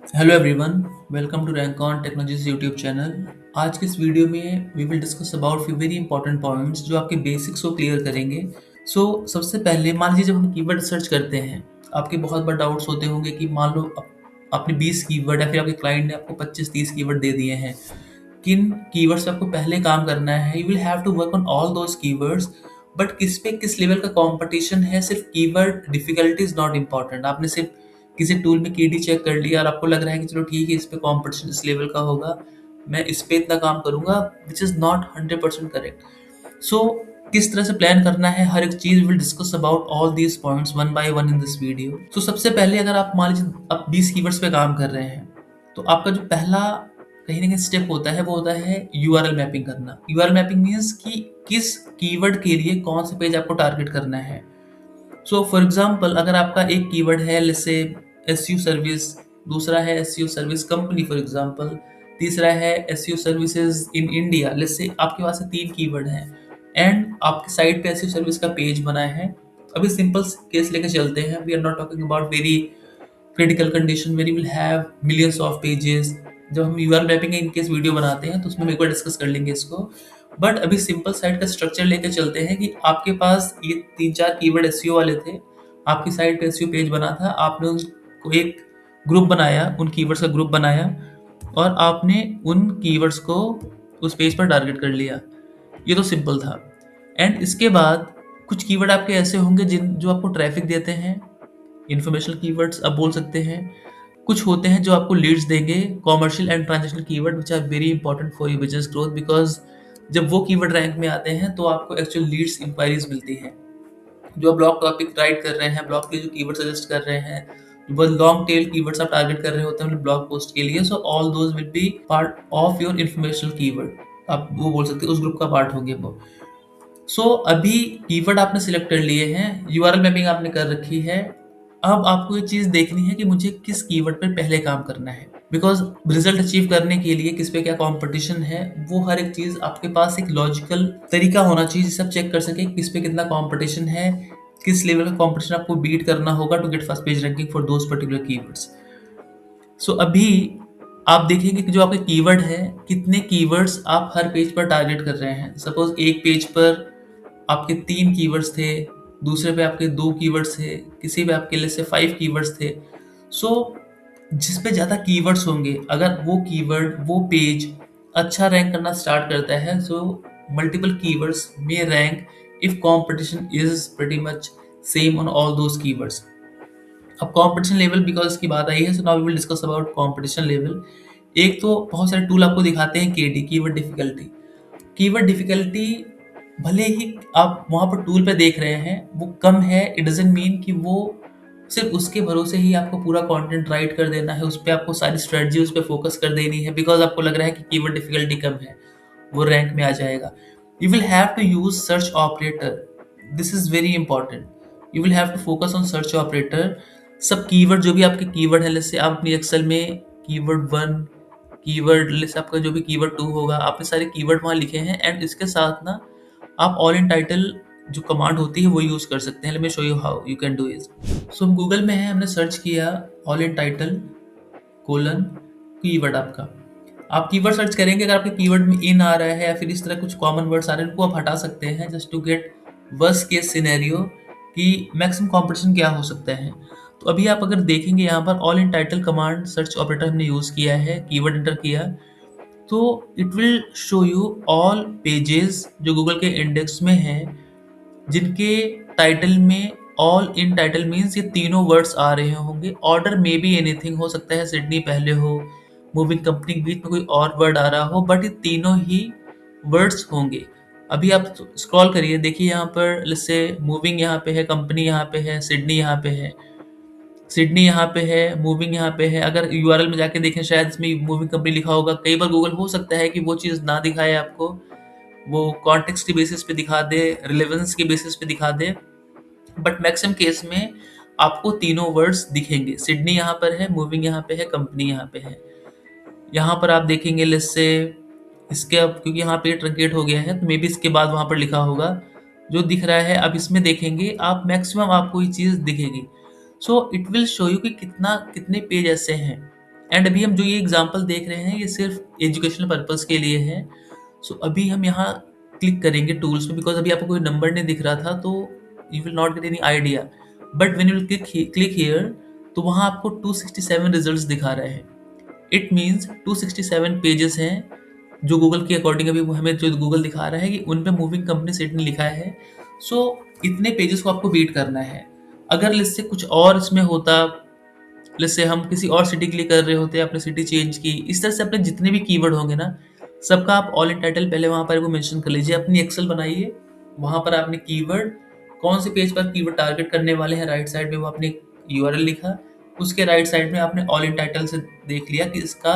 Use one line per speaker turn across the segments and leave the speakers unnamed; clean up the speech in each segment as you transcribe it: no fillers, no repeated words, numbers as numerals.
Hello everyone, welcome to rank on technologies YouTube channel. आज के इस वीडियो में we will discuss about few very important points जो आपके बेसिक्स को क्लियर करेंगे। सबसे पहले मान लीजिए जब हम कीवर्ड सर्च करते हैं, आपके बहुत बार डाउट्स होते होंगे कि मान लो आपने 20 कीवर्ड या फिर आपके क्लाइंट ने आपको 25-30 कीवर्ड दे दिए हैं। किन कीवर्ड्स पे आपको पहले काम करना है? You will have to work on all those keywords. But किस पे किस लेवल का कंपटीशन है, सिर्फ keyword difficulty is not important. आपने सिर्फ किसी टूल में कीडी चेक कर लिया और आपको लग रहा है कि चलो ठीक है, इस पे कंपटीशन इस लेवल का होगा, मैं इस पे इतना काम करूंगा, which is not 100% correct. So किस तरह से प्लान करना है हर एक चीज, will discuss about all these points one by one in this video. So सबसे पहले अगर आप मान लीजिए आप 20 कीवर्ड्स पे काम कर रहे हैं, तो आपका जो पहला कहीं ना कहीं स्टेप होता है वो होता है यूआरएल मैपिंग करना। यूआरएल मैपिंग मीन्स कि किस कीवर्ड के लिए कौन से पेज आपको टारगेट करना है। सो फॉर एग्जाम्पल, अगर आपका एक कीवर्ड है जैसे एसयू सर्विस, दूसरा है SU service company for example, तीसरा है एसयू सर्विसेज इन इंडिया, जैसे आपके पास 3 कीवर्ड हैं एंड आपके साइट पे एसयू सर्विस का पेज बना है। अभी सिंपल केस लेके चलते हैं, we are not talking about very critical condition where you will have millions of pages. जब हम यूआरएल मैपिंग का इनकेस वीडियो बनाते हैं तो उसमें हम एक बार डिस्कस कर लेंगे इसको। बट अभी सिंपल साइट का स्ट्रक्चर लेके चलते हैं कि आपके पास ये 3-4 कीवर्ड एसईओ वाले थे, आपकी साइट पे एसईओ पेज बना था, आपने उनको एक ग्रुप बनाया, उन कीवर्ड्स का ग्रुप बनाया और आपने उन कीवर्ड्स को उस पेज पर टारगेट कर लिया। ये तो सिंपल था। एंड इसके बाद कुछ कीवर्ड आपके ऐसे होंगे जिन जो आपको ट्रैफिक देते हैं, इन्फॉर्मेशनल कीवर्ड्स आप बोल सकते हैं। कुछ होते हैं जो आपको लीड्स देंगे, commercial and transactional keyword which are very important for your business growth, because जब वो कीवर्ड रैंक में आते हैं तो आपको एक्चुअल लीड्स इंक्वायरीज मिलती हैं। जो आप ब्लॉग टॉपिक राइट कर रहे हैं, ब्लॉग के जो कीवर्ड सजेस्ट कर रहे हैं, बहुत लॉन्ग टेल कीवर्ड्स आप टारगेट कर रहे होते हैं ब्लॉग पोस्ट के लिए, so all those will be part of your informational keyword. आप वो बोल सकते हैं उस ग्रुप का पार्ट होंगे वो। अभी कीवर्ड आपने सिलेक्ट कर लिए हैं, यूआरएल मैपिंग आपने कर रखी है। अब आपको ये चीज देखनी है कि मुझे किस कीवर्ड पर पहले काम करना है, बिकॉज रिजल्ट अचीव करने के लिए किस पे क्या कंपटीशन है, वो हर एक चीज आपके पास एक लॉजिकल तरीका होना चाहिए जिससे आप चेक कर सके किस पे कितना कंपटीशन है, किस लेवल का कंपटीशन आपको बीट करना होगा to get first page ranking for those particular keywords. अभी आप देखेंगे कि जो आपके कीवर्ड है, कितने कीवर्ड्स आप हर पेज पर टारगेट कर रहे हैं। सपोज एक पेज पर आपके 3 कीवर्ड्स थे, दूसरे पे आपके 2 कीवर्ड्स थे, किसी पे आपके लिए से 5 कीवर्ड्स थे। सो जिस पे ज़्यादा कीवर्ड्स होंगे, अगर वो कीवर्ड वो पेज अच्छा रैंक करना स्टार्ट करता है, सो मल्टीपल कीवर्ड्स में rank if competition is pretty much same on all those keywords. अब कंपटीशन लेवल बिकॉज इसकी बात आई है, so now we will discuss about competition level. एक तो बहुत सारे टूल आपको दिखाते हैं KD, keyword difficulty. Keyword difficulty भले ही आप वहाँ पर टूल पे देख रहे हैं वो कम है, इट डजंट मीन कि वो सिर्फ उसके भरोसे ही आपको पूरा कंटेंट राइट कर देना है, उस पर आपको सारी स्ट्रेटजी उस पर फोकस कर देनी है बिकॉज आपको लग रहा है कि कीवर्ड डिफिकल्टी कम है, वो रैंक में आ जाएगा। You will have to use search operator, this is very important. You will have to focus on search operator. Sub keyword जो भी आपके कीवर्ड है, जैसे आप अपनी एक्सेल में कीवर्ड 1, कीवर्ड लिस्ट आपका जो भी कीवर्ड 2 होगा, आपने सारे कीवर्ड वहाँ लिखे हैं एंड इसके साथ ना आप ऑल इन टाइटल जो कमांड होती है वो यूज कर सकते हैं। Let me show you how you can do it. हम गूगल में है, हमने सर्च किया all in title colon keyword आपका। आप कीवर्ड सर्च करेंगे, अगर आपके कीवर्ड में इन आ रहा है या फिर इस तरह कुछ कॉमन वर्ड्स आ रहे हैं, उनको आप हटा सकते हैं just to get worst case scenario कि मैक्सिमम कॉम्पिटिशन क्या हो सकता है। तो अभी आप अगर देखेंगे यहाँ पर all in title command search operator हमने यूज किया है, कीवर्ड एंटर किया, तो it will show you all pages जो गूगल के इंडेक्स में हैं, जिनके टाइटल में ऑल इन टाइटल मीन्स ये तीनों वर्ड्स आ रहे होंगे। ऑर्डर में भी एनीथिंग हो सकता है, सिडनी पहले हो, मूविंग कंपनी के बीच में कोई और वर्ड आ रहा हो, बट ये तीनों ही वर्ड्स होंगे। अभी आप स्क्रॉल करिए, देखिए यहाँ पर जैसे मूविंग यहाँ पे है, कंपनी यहाँ पे है, सिडनी यहाँ पे है, सिडनी यहाँ पे है, मूविंग यहाँ पे है। अगर यूआरएल में जाके देखें शायद इसमें मूविंग कंपनी लिखा होगा। कई बार गूगल हो सकता है कि वो चीज़ ना दिखाए आपको, वो कॉन्टेक्स्ट के बेसिस पे दिखा दे, रिलेवेंस के बेसिस पे दिखा दे, बट मैक्सिमम केस में आपको तीनों वर्ड्स दिखेंगे। सिडनी यहाँ पर है, मूविंग यहाँ पे है, कंपनी यहाँ पे है। यहाँ पर आप देखेंगे लिस्ट से इसके, अब क्योंकि यहाँ पे ट्रंकेट हो गया है तो मे बी इसके बाद वहाँ पर लिखा होगा जो दिख रहा है। अब इसमें देखेंगे आप, मैक्सिमम आपको ये चीज़ दिखेगी। So it will show you कि कितने पेज ऐसे हैं। एंड अभी हम जो ये एग्जांपल देख रहे हैं ये सिर्फ एजुकेशनल पर्पस के लिए है। सो अभी हम यहाँ क्लिक करेंगे टूल्स में, बिकॉज अभी आपको कोई नंबर नहीं दिख रहा था तो you will not get any idea, but when you click here तो वहाँ आपको 267 रिजल्ट्स दिखा रहे हैं। इट मीन्स 267 पेजेस हैं जो गूगल के अकॉर्डिंग अभी हमें जो गूगल दिखा रहा है कि उन पे मूविंग कंपनी सेट ने लिखा है। सो इतने पेजेस को आपको बीट करना है। अगर इससे कुछ और इसमें होता, जैसे हम किसी और सिटी के लिए कर रहे होते, अपने सिटी चेंज की, इस तरह से अपने जितने भी कीवर्ड होंगे ना सबका आप ऑल इन टाइटल पहले वहाँ पर वो मेंशन कर लीजिए। अपनी एक्सेल बनाइए, वहाँ पर आपने कीवर्ड कौन से पेज पर कीवर्ड टारगेट करने वाले हैं, राइट साइड में वो आपने यूआरएल लिखा, उसके राइट साइड में आपने ऑल इन टाइटल से देख लिया कि इसका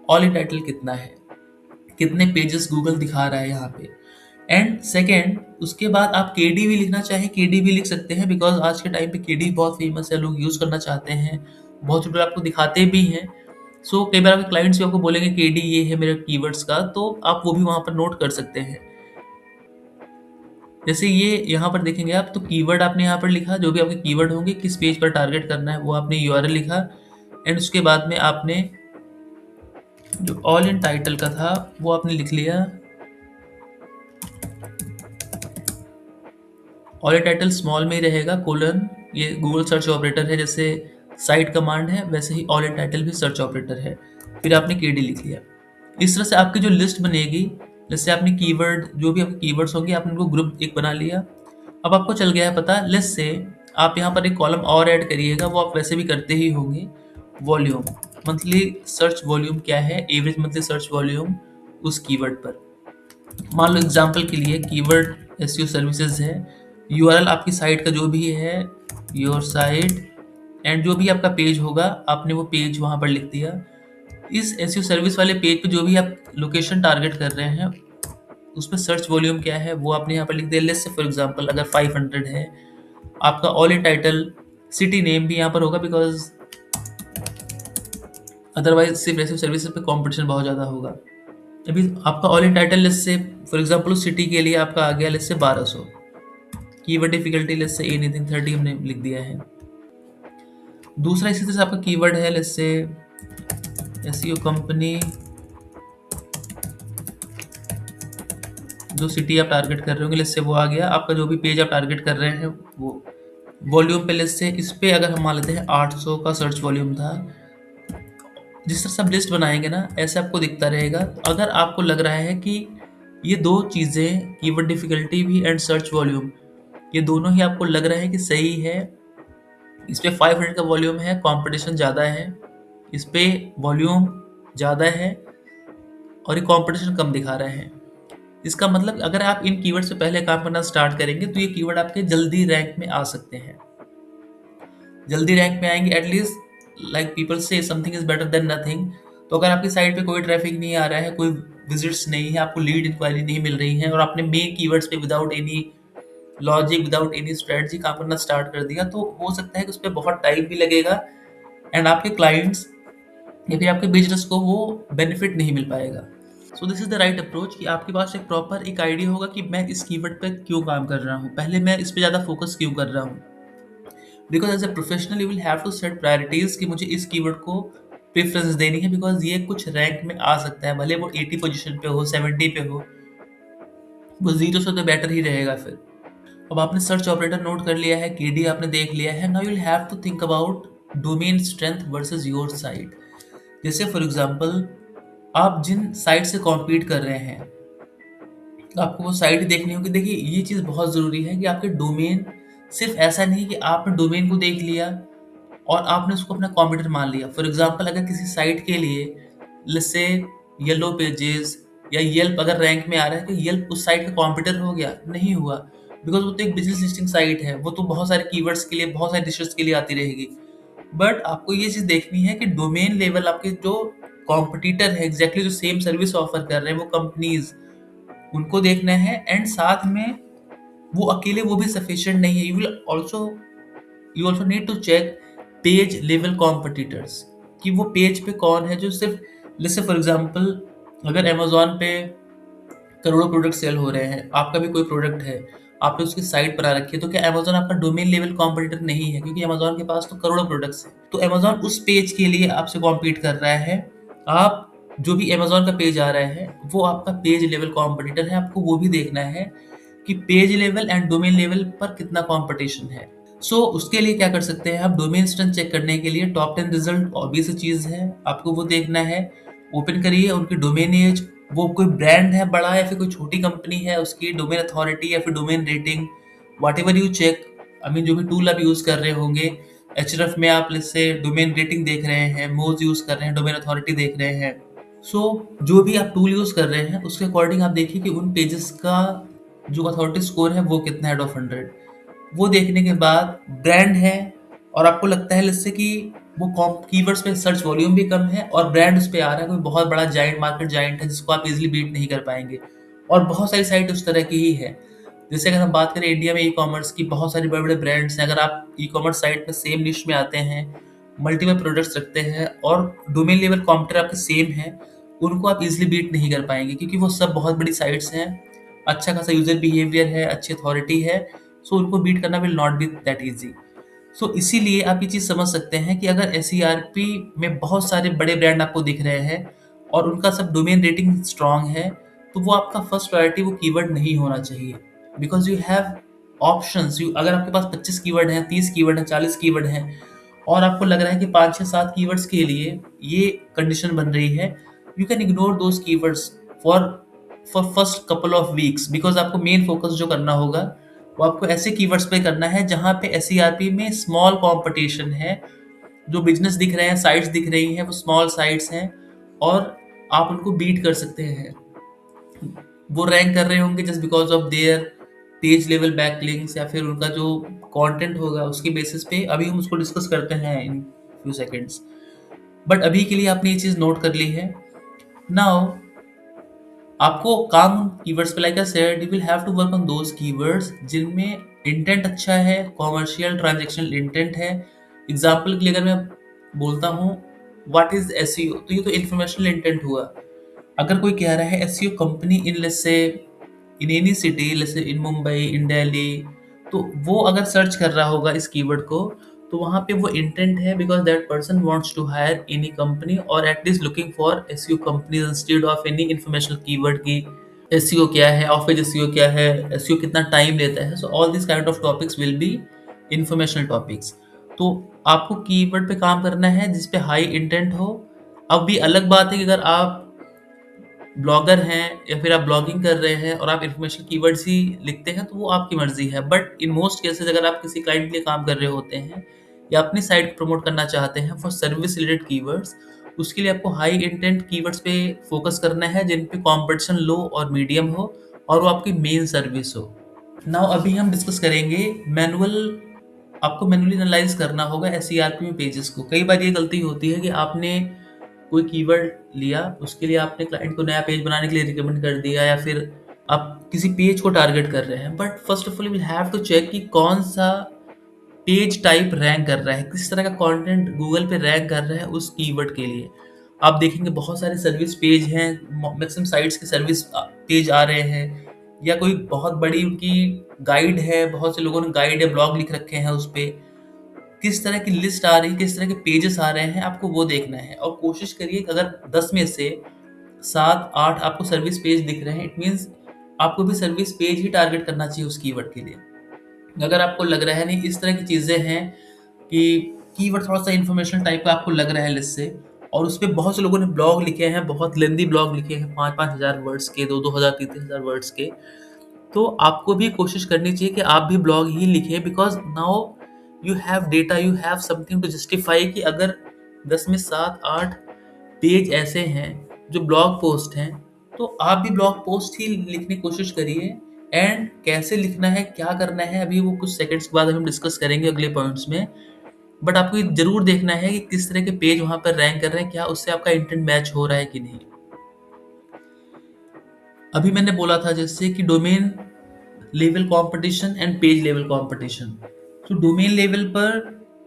ऑल इन टाइटल कितना है, कितने पेजेस गूगल दिखा रहा है यहाँ पे। एंड सेकेंड, उसके बाद आप केडी भी लिखना चाहें केडी भी लिख सकते हैं, बिकॉज आज के टाइम पे केडी बहुत फेमस है, लोग यूज़ करना चाहते हैं, बहुत लोग आपको दिखाते भी हैं। सो कई बार आपके क्लाइंट्स भी आपको बोलेंगे केडी ये है मेरे कीवर्ड्स का, तो आप वो भी वहाँ पर नोट कर सकते हैं। जैसे ये यहाँ पर देखेंगे आप, तो कीवर्ड आपने यहाँ पर लिखा, जो भी आपके कीवर्ड होंगे किस पेज पर टारगेट करना है वो आपने यूआरएल लिखा। एंड उसके बाद में आपने जो ऑल इन टाइटल का था वो आपने लिख लिया। ऑल इन टाइटल स्मॉल में ही रहेगा, कोलन, ये गूगल सर्च ऑपरेटर है, जैसे साइट कमांड है वैसे ही ऑल इन टाइटल भी सर्च ऑपरेटर है। फिर आपने केडी लिख लिया। इस तरह से आपकी जो लिस्ट बनेगी, जैसे आपने कीवर्ड, जो भी आपके कीवर्ड्स होंगे आपने उनको ग्रुप एक बना लिया। अब आपको चल गया है पता, लिस्ट से आप यहाँ पर एक कॉलम और ऐड करिएगा, वो आप वैसे भी करते ही होंगे, वॉल्यूम, मंथली सर्च वॉल्यूम क्या है, एवरेज मंथली सर्च वॉल्यूम उस कीवर्ड पर। मान लो एग्जांपल के लिए कीवर्ड एसईओ सर्विसेज है, यूआरएल आपकी साइट का जो भी है, योर साइट, एंड जो भी आपका पेज होगा आपने वो पेज वहाँ पर लिख दिया। इस एसईओ सर्विस वाले पेज पे जो भी आप लोकेशन टारगेट कर रहे हैं उसमें सर्च वॉल्यूम क्या है वो आपने यहाँ पर लिख दिया। लेट्स से फॉर एग्जांपल अगर 500 है, आपका all in title city name भी यहाँ पर होगा, बिकॉज अदरवाइज सिर्फ एसईओ सर्विसेज पे कंपटीशन बहुत ज़्यादा होगा। अभी आपका ऑल इन टाइटल लिस्ट से फॉर एग्जांपल उस सिटी के लिए आपका आ गया लिस्ट से 1200, keyword difficulty list say anything 30 हमने लिख दिया है। दूसरा इसी तरह से आपका कीवर्ड है लिस्ट से एसईओ कंपनी, जो सिटी आप टारगेट कर रहे होंगे लिस्ट से वो आ गया। आपका जो भी पेज आप टारगेट कर रहे हैं वो वॉल्यूम पे लिस्ट से, इस पे अगर हम मान लेते हैं 800 का सर्च वॉल्यूम था। जिस तरह से आप लिस्ट बनाएंगे ना ऐसे आपको दिखता रहेगा। तो अगर आपको लग रहा है कि ये दो चीज़ें, कीवर्ड डिफिकल्टी भी एंड सर्च वॉल्यूम, ये दोनों ही आपको लग रहा है कि सही है, इस पे 500 का वॉल्यूम है, कंपटीशन ज़्यादा है, इस पे वॉल्यूम ज़्यादा है और ये कंपटीशन कम दिखा रहे हैं, इसका मतलब अगर आप इन कीवर्ड से पहले काम करना स्टार्ट करेंगे तो ये कीवर्ड आपके जल्दी रैंक में आ सकते हैं, जल्दी रैंक में आएंगे। एटलीस्ट लाइक पीपल से something is better than nothing. तो अगर आपकी साइट पे कोई ट्रैफिक नहीं आ रहा है, कोई विजिट्स नहीं है, आपको लीड इंक्वायरी नहीं मिल रही है और आपने मेन कीवर्ड्स पे without any logic, without any strategy काम करना स्टार्ट कर दिया, तो हो सकता है कि उस पर बहुत टाइम भी लगेगा एंड आपके क्लाइंट्स या फिर आपके बिजनेस को वो बेनिफिट नहीं मिल पाएगा। So this is the right approach कि आपके पास एक प्रॉपर एक आइडिया होगा कि मैं इस कीवर्ड पे क्यों काम कर रहा हूँ, पहले मैं इस पे ज़्यादा फोकस क्यों कर रहा हूँ। Because as a professional you will have to set priorities कि मुझे इस कीवर्ड को प्रेफरेंस देनी है, बिकॉज ये कुछ रैंक में आ सकता है, भले वो 80 पोजीशन पे हो, 70 पे हो, वो 0 से तो बेटर ही रहेगा फिर। अब आपने सर्च ऑपरेटर नोट कर लिया है, केडी आपने देख लिया है, now you will have to think about domain strength versus your site. जैसे फॉर एग्जांपल आप जिन साइट से कॉम्पीट कर रहे हैं तो आपको वो साइट देखनी होगी। देखिए ये चीज़ बहुत ज़रूरी है कि आपके डोमेन सिर्फ ऐसा नहीं कि आपने डोमेन को देख लिया और आपने उसको अपना कॉम्पिटिटर मान लिया। फॉर एग्जांपल अगर किसी साइट के लिए जैसे येलो पेजेस या येल्प अगर रैंक में आ रहा है तो येल्प उस साइट का कॉम्पिटिटर हो गया, नहीं हुआ, बिकॉज वो तो एक बिजनेस लिस्टिंग साइट है, वो तो बहुत सारे कीवर्ड्स के लिए, बहुत सारे डिशेस के लिए आती रहेगी। बट आपको ये चीज़ देखनी है कि डोमेन लेवल आपके जो कॉम्पिटिटर है एग्जैक्टली जो सेम सर्विस ऑफर कर रहे हैं वो कंपनीज, उनको देखना है। एंड साथ में वो अकेले वो भी सफिशिएंट नहीं है, you also need to check page level competitors कि वो पेज पे कौन है जो सिर्फ, जैसे फॉर एग्जांपल अगर अमेजोन पे करोड़ों प्रोडक्ट सेल हो रहे हैं, आपका भी कोई प्रोडक्ट है, आपने उसकी साइट बना रखी है, तो क्या अमेज़न आपका डोमेन लेवल कॉम्पिटिटर नहीं है? क्योंकि अमेज़न के पास तो करोड़ों प्रोडक्ट्स हैं। तो अमेज़न उस पेज के लिए आपसे कॉम्पीट कर रहा है। आप जो भी अमेज़न का पेज आ रहा है, वो आपका पेज लेवल कॉम्पिटिटर है। आपको वो भी देखना है कि page level and domain level पर कितना कॉम्पिटिशन है। उसके लिए क्या कर सकते हैं आप, डोमेन स्ट्रेंथ चेक करने के लिए टॉप 10 रिजल्ट ऑब्वियस चीज़ है, आपको वो देखना है। ओपन करिए उनकी डोमेन एज, वो कोई ब्रांड है बड़ा या फिर कोई छोटी कंपनी है, उसकी डोमेन अथॉरिटी या फिर domain rating, whatever you check. I mean जो भी टूल आप यूज़ कर रहे होंगे, एचरफ में आप जैसे डोमेन रेटिंग देख रहे हैं, मोज यूज़ कर रहे हैं, डोमेन अथॉरिटी देख रहे हैं। जो भी आप टूल यूज़ कर रहे हैं उसके अकॉर्डिंग आप देखिए कि उन पेजेस का जो अथॉरिटी स्कोर है वो कितना है आउट ऑफ 100। वो देखने के बाद ब्रांड है और आपको लगता है जिससे कि वो कीवर्ड्स पे सर्च वॉल्यूम भी कम है और ब्रांड उस पे आ रहा है, कोई बहुत बड़ा जाइंट मार्केट जाइंट है जिसको आप इजीली बीट नहीं कर पाएंगे। और बहुत सारी साइट उस तरह की ही है। जैसे अगर हम बात करें इंडिया में ई कॉमर्स की, बहुत सारे बड़े बड़े ब्रांड्स हैं। अगर आप ई कॉमर्स साइट में सेम निश में आते हैं, मल्टीपल प्रोडक्ट्स रखते हैं और डोमेन लेवल कॉम्पिटिटर आपके सेम है, उनको आप इजीली बीट नहीं कर पाएंगे क्योंकि वो सब बहुत बड़ी साइट्स हैं, अच्छा खासा यूजर बिहेवियर है, अच्छी अथॉरिटी है। उनको बीट करना will not be that easy. इसीलिए आप ये चीज़ समझ सकते हैं कि अगर एसईआरपी में बहुत सारे बड़े ब्रांड आपको दिख रहे हैं और उनका सब डोमेन रेटिंग स्ट्रांग है, तो वो आपका फर्स्ट प्रायोरिटी वो कीवर्ड नहीं होना चाहिए। Because you have options. You अगर आपके पास 25 कीवर्ड हैं, 30 कीवर्ड हैं, 40 कीवर्ड हैं और आपको लग रहा है कि 5 6 7 कीवर्ड्स के लिए ये कंडीशन बन रही है, you can ignore those keywords for first couple of weeks. Because आपको मेन फोकस जो करना होगा वो आपको ऐसे कीवर्ड्स पे करना है जहाँ पे एसईआरपी में स्मॉल कंपटीशन है। जो बिजनेस दिख रहे हैं, साइट्स दिख रही हैं, वो स्मॉल साइट्स हैं और आप उनको बीट कर सकते हैं। वो रैंक कर रहे होंगे just because of their page level backlinks या फिर उनका जो कंटेंट होगा उसके बेसिस पे। अभी हम उसको डिस्कस करते हैं इन फ्यू सेकंड्स, बट अभी के लिए आपने ये चीज़ नोट कर ली है। नाउ आपको काम कीवर्ड्स पे, like I said, you will have to work on those keywords जिनमें इंटेंट अच्छा है, कॉमर्शियल ट्रांजैक्शनल इंटेंट है। एग्जांपल के लिए अगर मैं बोलता हूँ व्हाट इज एसईओ, तो ये तो इन्फॉर्मेशनल इंटेंट हुआ। अगर कोई कह रहा है SEO company in, let's say in any city, let's say इन मुंबई, इन दिल्ली, तो वो अगर सर्च कर रहा होगा इस कीवर्ड को, तो वहाँ पे वो इंटेंट है because that person wants to hire any company और at least looking for SEO companies instead of any informational keyword की एसईओ क्या है, ऑफ पेज एसईओ क्या है, एसईओ कितना टाइम लेता है। All this kind of topics will be informational topics. तो आपको कीवर्ड पे काम करना है जिस पे हाई इंटेंट हो। अब भी अलग बात है कि अगर आप ब्लॉगर हैं या फिर आप ब्लॉगिंग कर रहे हैं और आप इन्फॉर्मेशन कीवर्ड्स ही लिखते हैं, तो वो आपकी मर्जी है। बट इन मोस्ट केसेस अगर आप किसी क्लाइंट के लिए काम कर रहे होते हैं या अपनी साइट को प्रमोट करना चाहते हैं फॉर सर्विस रिलेटेड कीवर्ड्स, उसके लिए आपको हाई इंटेंट कीवर्ड्स पे फोकस करना है जिन पे कॉम्पिटिशन लो और मीडियम हो और वो आपकी मेन सर्विस हो। नाउ अभी हम डिस्कस करेंगे मैनुअल। आपको मैनुअली एनालाइज करना होगा एसईआरपी में पेजेस को। कई बार ये गलती होती है कि आपने कोई कीवर्ड लिया, उसके लिए आपने क्लाइंट को नया पेज बनाने के लिए रिकमेंड कर दिया या फिर आप किसी पेज को टारगेट कर रहे हैं। But first of all will have to check कि कौन सा पेज टाइप रैंक कर रहा है, किस तरह का कंटेंट गूगल पे रैंक कर रहा है उस कीवर्ड के लिए। आप देखेंगे बहुत सारे सर्विस पेज हैं, मैक्सिमम साइट्स के सर्विस पेज आ रहे हैं, या कोई बहुत बड़ी उनकी गाइड है, बहुत से लोगों ने गाइड या ब्लॉग लिख रखे हैं उस पे। किस तरह की लिस्ट आ रही है, किस तरह के पेजेस आ रहे हैं, आपको वो देखना है। और कोशिश करिए कि अगर 10 में से 7 8 आपको सर्विस पेज दिख रहे हैं, इट मीन्स आपको भी सर्विस पेज ही टारगेट करना चाहिए उस कीवर्ड के लिए। अगर आपको लग रहा है नहीं इस तरह की चीज़ें हैं कि कीवर्ड थोड़ा सा इन्फॉर्मेशनल टाइप का आपको लग रहा है लिस्ट से, और उस पे बहुत से लोगों ने ब्लॉग लिखे हैं, बहुत लेंदी ब्लॉग लिखे हैं, 5 5 हज़ार वर्ड्स के, 2 2 हज़ार 3 3 हज़ार वर्ड्स के, तो आपको भी कोशिश करनी चाहिए कि आप भी ब्लॉग ही लिखें। Because now you have data, you have something to justify कि अगर 10 में 7 8 पेज ऐसे हैं जो ब्लॉग पोस्ट हैं, तो आप भी ब्लॉग पोस्ट ही लिखने की कोशिश करिए। एंड कैसे लिखना है, क्या करना है, अभी वो कुछ सेकंड्स के बाद हम डिस्कस करेंगे अगले पॉइंट्स में। बट आपको ये जरूर देखना है कि किस तरह के पेज वहां पर रैंक कर रहे हैं, क्या उससे आपका इंटेंट मैच हो रहा है कि नहीं। अभी मैंने बोला था जैसे कि domain level competition and page level competition. तो डोमेन लेवल पर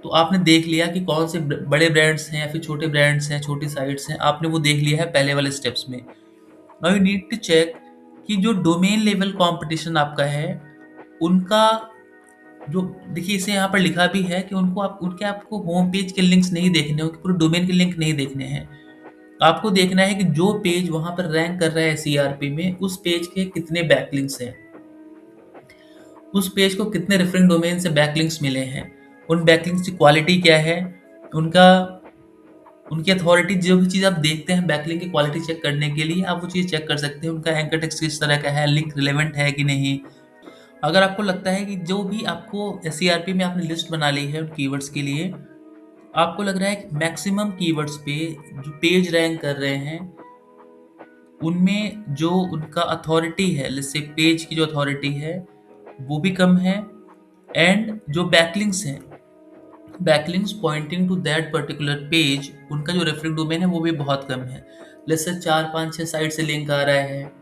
तो आपने देख लिया कि कौन से बड़े ब्रांड्स हैं या फिर छोटे ब्रांड्स हैं, छोटी साइट्स हैं, आपने वो देख लिया है पहले वाले स्टेप्स में। Now you need to check कि जो डोमेन लेवल कंपटीशन आपका है उनका जो देखिए इसे यहाँ पर लिखा भी है कि आपको होम पेज के लिंक्स नहीं देखने, उनके पूरे डोमेन के लिंक नहीं देखने हैं। आपको देखना है कि जो पेज वहां पर रैंक कर रहा है सीआरपी में, उस पेज के कितने बैकलिंक्स हैं, उस पेज को कितने रेफरेंस डोमेन से बैकलिंक्स मिले हैं, उन बैकलिंक्स की क्वालिटी क्या है, उनका उनकी अथॉरिटी। जो भी चीज़ आप देखते हैं बैकलिंक की क्वालिटी चेक करने के लिए, आप वो चीज़ चेक कर सकते हैं। उनका एंकर टेक्स्ट किस तरह का है, लिंक रिलेवेंट है कि नहीं। अगर आपको लगता है कि जो भी आपको सीआरपी में आपने लिस्ट बना ली है उन कीवर्ड्स के लिए, आपको लग रहा है कि मैक्सिमम कीवर्ड्स पे जो पेज रैंक कर रहे हैं, उनमें जो उनका अथॉरिटी है, जैसे पेज की जो अथॉरिटी है वो भी कम है, एंड जो बैकलिंक्स हैं, backlinks pointing to that particular page, उनका जो रेफरेंस डोमेन है वो भी बहुत कम है। जैसे 4 5 6 साइट से लिंक आ रहा है,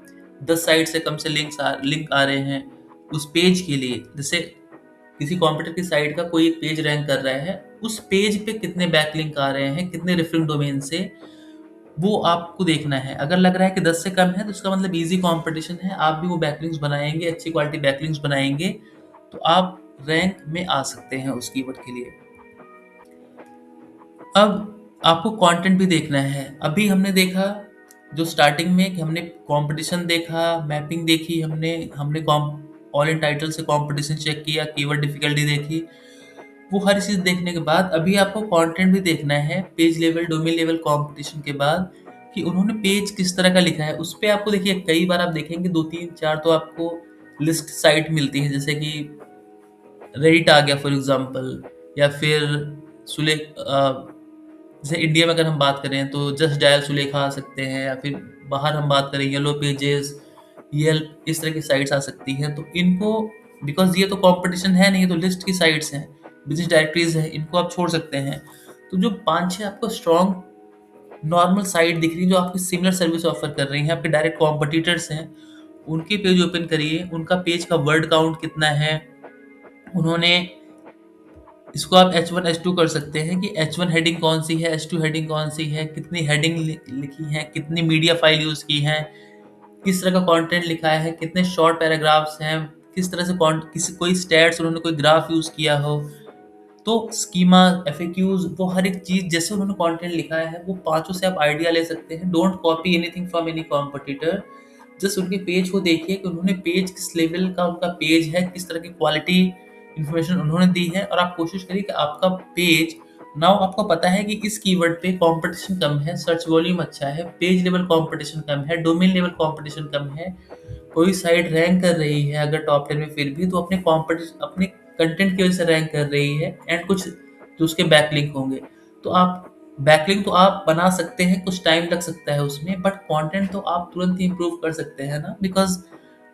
10 साइट से कम से लिंक आ रहे हैं उस पेज के लिए। जैसे किसी कंप्यूटर की साइट का कोई एक पेज रैंक कर रहा है, उस पेज पे कितने बैकलिंक आ रहे हैं, कितने रेफरेंस डोमेन से, वो आपको देखना है। अगर लग रहा है कि 10 से कम है तो उसका मतलब इजी कंपटीशन है, आप भी वो बैकलिंक्स बनाएंगे, अच्छी क्वालिटी बैकलिंक्स बनाएंगे, तो आप रैंक में आ सकते हैं उस कीवर्ड के लिए। अब आपको कंटेंट भी देखना है। अभी हमने देखा जो स्टार्टिंग में कि हमने कंपटीशन देखा, मैपिंग देखी, हमने हमने ऑल इन टाइटल से कंपटीशन चेक किया, कीवर्ड डिफिकल्टी देखी। वो हर चीज़ देखने के बाद अभी आपको कंटेंट भी देखना है, page level domain level competition के बाद, कि उन्होंने पेज किस तरह का लिखा है। उस पे आपको देखिए कई बार आप देखेंगे 2 3 4 तो आपको लिस्ट साइट मिलती है, जैसे कि रेडिट आ गया फॉर एग्जांपल, या फिर सुले जैसे इंडिया में अगर हम बात करें तो जस्ट डायल सुलेखा आ सकते हैं, या फिर बाहर हम बात करें येलो पेजेस, येल्प, इस तरह की साइट्स आ सकती हैं। तो इनको, बिकॉज ये तो कंपटीशन है नहीं, ये तो लिस्ट की साइट्स हैं, बिजनेस डायरेक्टरीज हैं, इनको आप छोड़ सकते हैं। तो जो 5 6 आपको स्ट्रॉन्ग नॉर्मल साइट दिख रही है जो आपकी सिमिलर सर्विस ऑफर कर रही हैं, आपके डायरेक्ट कॉम्पिटिटर्स हैं, उनके पेज ओपन करिए, उनका पेज का वर्ड काउंट कितना है, उन्होंने इसको आप H1 H2 कर सकते हैं कि H1 हेडिंग कौन सी है, H2 हेडिंग कौन सी है, कितनी हेडिंग लिखी है, कितनी मीडिया फाइल यूज़ की है, किस तरह का कंटेंट लिखा है, कितने शॉर्ट पैराग्राफ्स हैं, किस तरह से किसी कोई स्टैट्स उन्होंने कोई ग्राफ यूज़ किया हो। तो स्कीमा, एफएक्यूज, वो हर एक चीज़ जैसे उन्होंने कंटेंट लिखा है वो पांचों से आप आइडिया ले सकते हैं। Don't copy anything from any competitor, just उनके पेज को देखिए कि उन्होंने पेज किस लेवल का उनका पेज है, किस तरह की क्वालिटी इन्फॉर्मेशन उन्होंने दी है, और आप कोशिश करिए कि आपका पेज, नाउ आपको पता है कि इस कीवर्ड पे कंपटीशन कम है, सर्च वॉल्यूम अच्छा है, पेज लेवल कंपटीशन कम है, डोमेन लेवल कंपटीशन कम है, कोई साइट रैंक कर रही है अगर टॉप 10 में फिर भी तो अपने कंपटीशन, अपने कंटेंट की वजह से रैंक कर रही है, एंड कुछ जो उसके बैकलिंक होंगे। तो आप बैकलिंक तो आप बना सकते हैं, कुछ टाइम लग सकता है उसमें, बट कंटेंट तो आप तुरंत ही इम्प्रूव कर सकते हैं ना, बिकॉज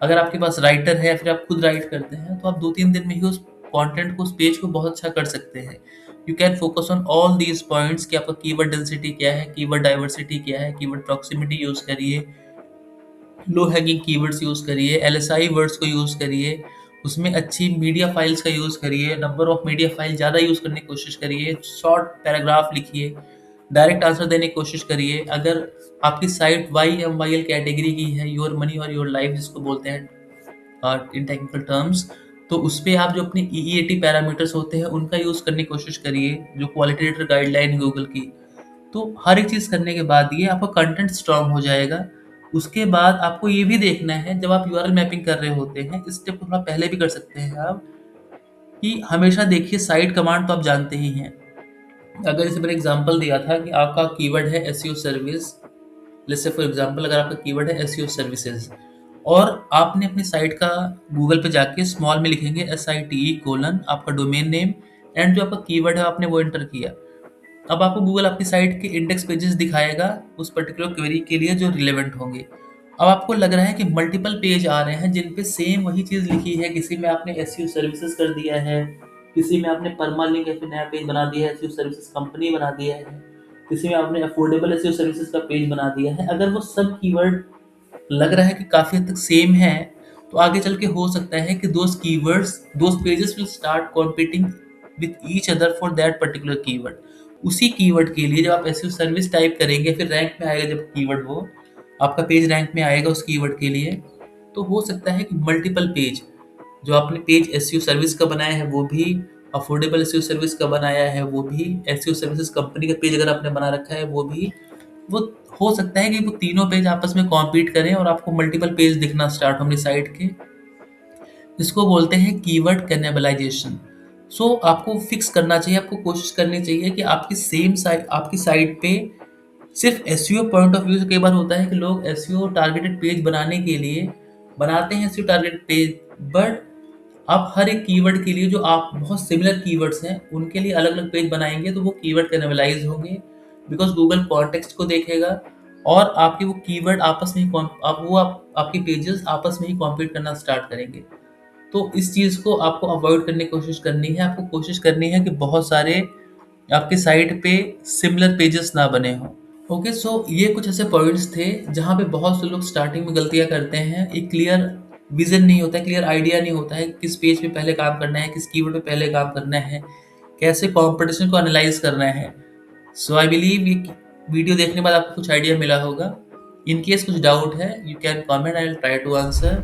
अगर आपके पास राइटर है या फिर आप खुद राइट करते हैं तो आप 2 3 दिन में ही उस कंटेंट को, उस पेज को बहुत अच्छा कर सकते हैं। You can focus on all these points कि आपका कीवर्ड डेंसिटी क्या है, कीवर्ड डाइवर्सिटी क्या है, कीवर्ड प्रॉक्सिमिटी यूज करिए, लो हैंगिंग कीवर्ड्स यूज़ करिए, एलएसआई वर्ड्स को यूज़ करिए, उसमें अच्छी मीडिया फाइल्स का यूज़ करिए, नंबर ऑफ मीडिया फाइल ज़्यादा यूज़ करने की कोशिश करिए, शॉर्ट पैराग्राफ लिखिए, डायरेक्ट आंसर देने की कोशिश करिए। अगर आपकी साइट YMYL कैटेगरी की है, योर मनी और योर लाइफ जिसको बोलते हैं इन टेक्निकल टर्म्स, तो उस पे आप जो अपने EEAT पैरामीटर्स होते हैं उनका यूज़ करने की कोशिश करिए, जो क्वालिटेटिव गाइडलाइन है गूगल की। तो हर एक चीज़ करने के बाद ये आपका कंटेंट स्ट्रॉन्ग हो जाएगा। उसके बाद आपको ये भी देखना है, जब आप यूआरएल मैपिंग कर रहे होते हैं, इस स्टेप को थोड़ा पहले भी कर सकते हैं आप, कि हमेशा देखिए साइट कमांड तो आप जानते ही हैं। अगर जैसे मैंने एग्जांपल दिया था कि आपका कीवर्ड है एसईओ सर्विस, जैसे फॉर एग्जांपल अगर आपका कीवर्ड है एसईओ सर्विसेज, और आपने अपनी साइट का गूगल पे जाके स्मॉल में लिखेंगे SITE : आपका डोमेन नेम, एंड जो आपका कीवर्ड है आपने वो एंटर किया। अब आपको गूगल आपकी साइट के इंडेक्स पेजेस दिखाएगा उस पर्टिकुलर क्वेरी के लिए जो रिलेवेंट होंगे। अब आपको लग रहा है कि मल्टीपल पेज आ रहे हैं जिन पे सेम वही चीज़ लिखी है, किसी में आपने एसईओ सर्विसेज कर दिया है, किसी में आपने परमालिंक या फिर नया पेज बना दिया है, एसईओ सर्विसेज कंपनी बना दिया है, किसी में आपने अफोर्डेबल एसईओ सर्विसेज का पेज बना दिया है। अगर वो सब कीवर्ड लग रहा है कि काफ़ी हद तक सेम है, तो आगे चल के हो सकता है कि those keywords, those pages will start competing with each other for that particular keyword. उसी कीवर्ड के लिए जब आप एसईओ सर्विस टाइप करेंगे, फिर रैंक में आएगा जब कीवर्ड, वो आपका पेज रैंक में आएगा उस कीवर्ड के लिए, तो हो सकता है कि मल्टीपल पेज जो आपने पेज एसईओ सर्विस का बनाया है वो भी, अफोर्डेबल एसईओ सर्विस का बनाया है वो भी, एसईओ सर्विसेज कंपनी का पेज अगर आपने बना रखा है वो भी, वो हो सकता है कि वो तीनों पेज आपस में कॉम्पीट करें और आपको मल्टीपल पेज दिखना स्टार्ट हो अपनी साइट के। इसको बोलते हैं कीवर्ड कैनिबलाइजेशन। सो आपको फिक्स करना चाहिए, आपको कोशिश करनी चाहिए कि आपकी सेम साइट, आपकी साइट पे सिर्फ एसईओ पॉइंट ऑफ व्यू से कई बार होता है कि लोग एसईओ टारगेटेड पेज बनाने के लिए बनाते हैं एसईओ टारगेटेड पेज, बट आप हर एक कीवर्ड के लिए जो आप बहुत सिमिलर कीवर्ड्स हैं उनके लिए अलग अलग पेज बनाएंगे तो वो कीवर्ड कैनिबलाइज होंगे, बिकॉज गूगल कॉन्टेक्स्ट को देखेगा और आपके वो कीवर्ड आपस में ही आपके पेजेस आपस में ही कॉम्पीट करना स्टार्ट करेंगे। तो इस चीज़ को आपको अवॉइड करने की कोशिश करनी है, आपको कोशिश करनी है कि बहुत सारे आपके साइट पे सिमिलर पेजेस ना बने हों। ओके, सो ये कुछ ऐसे पॉइंट्स थे जहाँ पे बहुत से लोग स्टार्टिंग में गलतियाँ करते हैं। एक क्लियर विजन नहीं होता है, क्लियर आइडिया नहीं होता है किस पेज पे पहले काम करना है, किस कीवर्ड पे पहले काम करना है, कैसे कंपटीशन को एनालाइज करना है। सो आई बिलीव ये वीडियो देखने के बाद आपको कुछ आइडिया मिला होगा। इन केस कुछ डाउट है you can comment, I will try to answer.